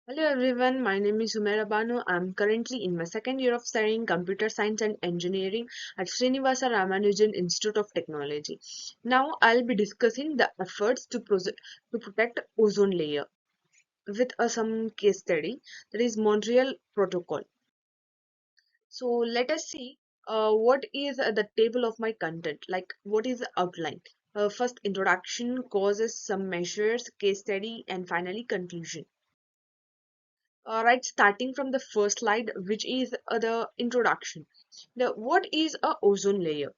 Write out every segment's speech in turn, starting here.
Hello everyone, my name is Sumaira Banu. I'm currently in my second year of studying computer science and engineering at Srinivasa Ramanujan Institute of Technology. Now I'll be discussing the efforts to protect ozone layer with some case study, that is Montreal Protocol. So let us see what is the table of my content, like what is the outline. First introduction, causes, some measures, case study, and finally conclusion. Right, starting from the first slide, which is the introduction. What is a ozone layer?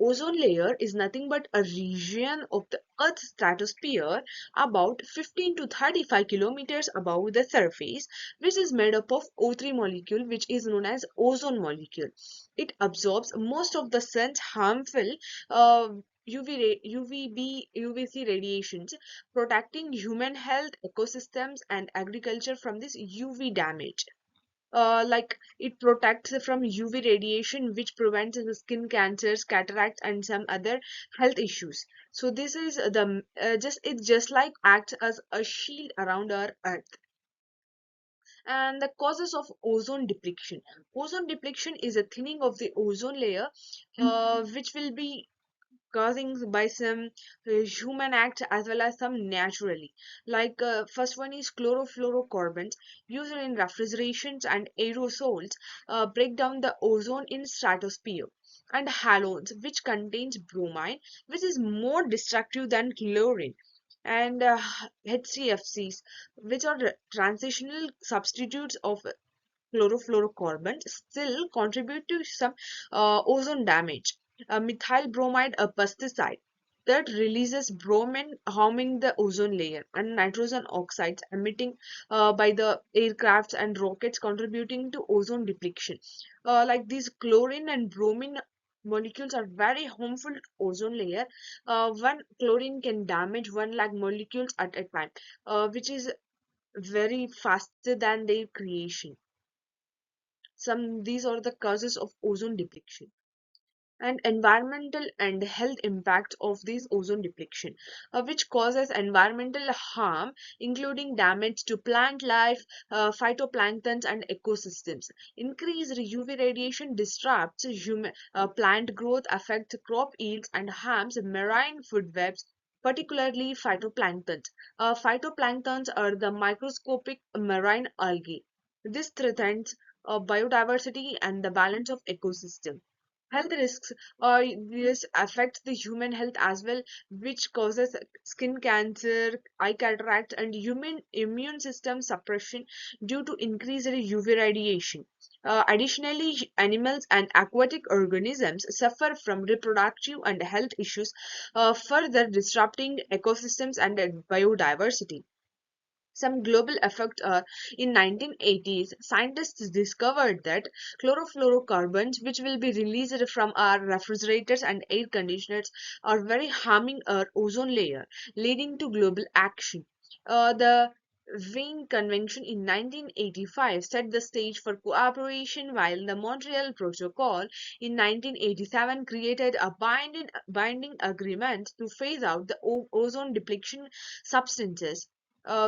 Ozone layer is nothing but a region of the Earth's stratosphere about 15 to 35 kilometers above the surface, which is made up of O3 molecule, which is known as ozone molecule. It absorbs most of the sun's harmful uh, UVB, UVC radiations, protecting human health, ecosystems, and agriculture from this UV damage. Like it protects from UV radiation, which prevents the skin cancers, cataracts, and some other health issues. So this is the just it just like acts as a shield around our Earth. And the causes of ozone depletion. Ozone depletion is a thinning of the ozone layer, which will be causing by some human acts as well as some naturally, like first one is chlorofluorocarbons used in refrigerations and aerosols, break down the ozone in stratosphere, and halogens, which contains bromine, which is more destructive than chlorine, and HCFCs, which are transitional substitutes of chlorofluorocarbons, still contribute to some ozone damage. Methyl bromide, a pesticide that releases bromine, harming the ozone layer, and nitrogen oxides emitting by the aircrafts and rockets, contributing to ozone depletion. Like these chlorine and bromine molecules are very harmful to ozone layer. One chlorine can damage 1 lakh molecules at a time, which is very faster than their creation. Some These are the causes of ozone depletion and environmental and health impacts of this ozone depletion, which causes environmental harm, including damage to plant life, phytoplanktons, and ecosystems. Increased UV radiation disrupts plant growth, affects crop yields, and harms marine food webs, particularly phytoplanktons. Phytoplanktons are the microscopic marine algae. This threatens biodiversity and the balance of ecosystem. Health risks, this affects the human health as well, which causes skin cancer, eye cataract, and human immune system suppression due to increased UV radiation. Additionally, animals and aquatic organisms suffer from reproductive and health issues, further disrupting ecosystems and biodiversity. Some global effects are: in 1980s, scientists discovered that chlorofluorocarbons, which will be released from our refrigerators and air conditioners, are very harming our ozone layer, leading to global action. The Wien Convention in 1985 set the stage for cooperation, while the Montreal Protocol in 1987 created a binding agreement to phase out the ozone depletion substances,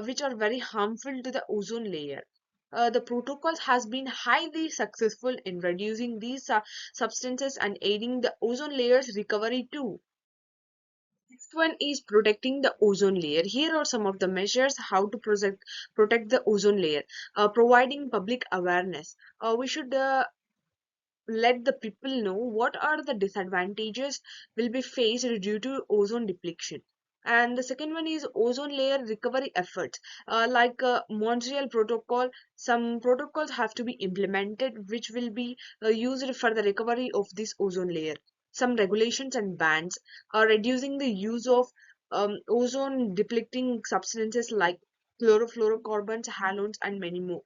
which are very harmful to the ozone layer. The protocol has been highly successful in reducing these substances and aiding the ozone layer's recovery too. Next one is protecting the ozone layer. Here are some of the measures how to protect the ozone layer. Providing public awareness. We should let the people know what are the disadvantages will be faced due to ozone depletion. And the second one is ozone layer recovery efforts, like Montreal protocol. Some protocols have to be implemented which will be used for the recovery of this ozone layer. Some regulations and bans are reducing the use of ozone depleting substances like chlorofluorocarbons, halogens, and many more.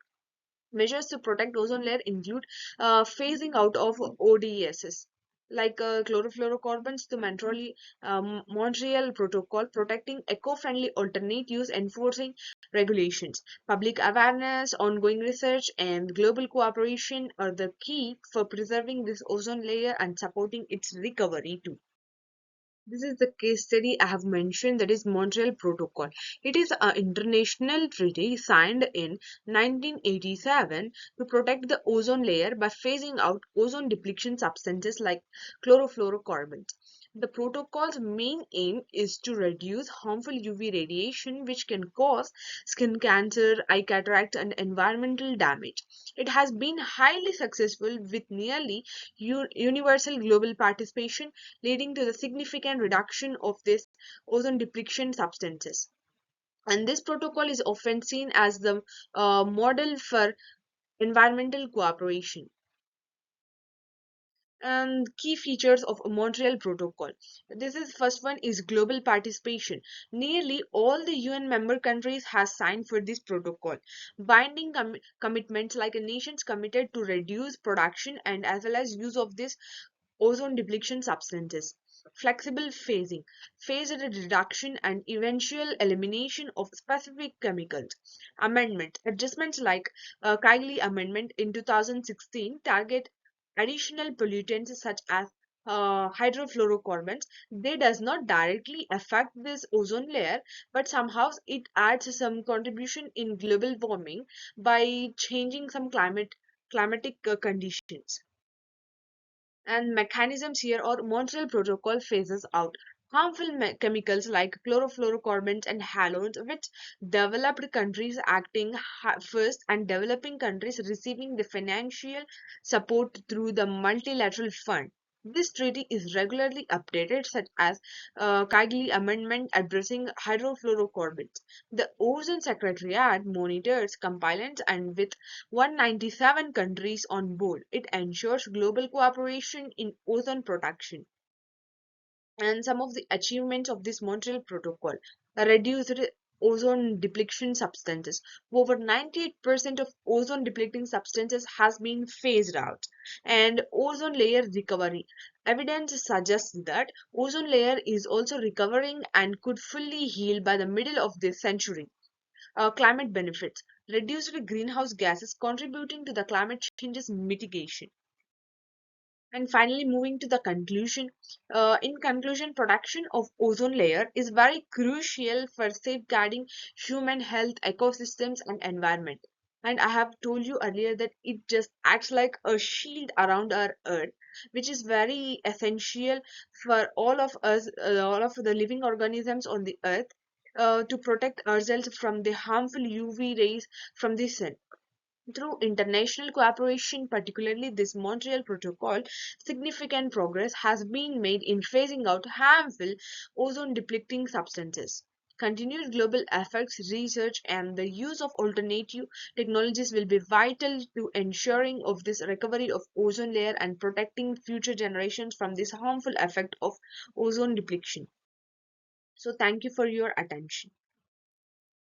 Measures to protect ozone layer include phasing out of ODSs, like chlorofluorocarbons, to Montreal Protocol, protecting eco-friendly alternatives, enforcing regulations. Public awareness, ongoing research, and global cooperation are the key for preserving this ozone layer and supporting its recovery too. This is the case study I have mentioned, that is Montreal Protocol. It is an international treaty signed in 1987 to protect the ozone layer by phasing out ozone depletion substances like chlorofluorocarbons. The protocol's main aim is to reduce harmful UV radiation which can cause skin cancer, eye cataract, and environmental damage. It has been highly successful with nearly universal global participation, leading to the significant reduction of these ozone depletion substances. And this protocol is often seen as the model for environmental cooperation. And key features of a Montreal Protocol. This is first one is global participation. Nearly all the UN member countries has signed for this protocol. Binding commitments like a nations committed to reduce production and as well as use of this ozone depletion substances. Flexible phasing, phased reduction and eventual elimination of specific chemicals. Amendment, adjustments like Kigali Amendment in 2016 target additional pollutants such as hydrofluorocarbons. They does not directly affect this ozone layer, but somehow it adds some contribution in global warming by changing some climatic conditions. And mechanisms here or Montreal Protocol phases out harmful chemicals like chlorofluorocarbons and halogens, which developed countries acting first and developing countries receiving the financial support through the multilateral fund. This treaty is regularly updated, such as Kigali Amendment addressing hydrofluorocarbons. The Ozone Secretariat monitors compliance, and with 197 countries on board, it ensures global cooperation in ozone protection. And some of the achievements of this Montreal Protocol: reduced ozone depletion substances. Over 98% of ozone depleting substances has been phased out. And ozone layer recovery. Evidence suggests that ozone layer is also recovering and could fully heal by the middle of this century. Climate benefits. Reduced greenhouse gases contributing to the climate change's mitigation. And finally, moving to the conclusion. In conclusion, protection of ozone layer is very crucial for safeguarding human health, ecosystems, and environment. And I have told you earlier that it just acts like a shield around our earth, which is very essential for all of us, all of the living organisms on the earth, to protect ourselves from the harmful UV rays from the sun. Through international cooperation, particularly this Montreal Protocol, significant progress has been made in phasing out harmful ozone depleting substances. Continued global efforts, research, and the use of alternative technologies will be vital to ensuring of this recovery of ozone layer and protecting future generations from this harmful effect of ozone depletion. So thank you for your attention.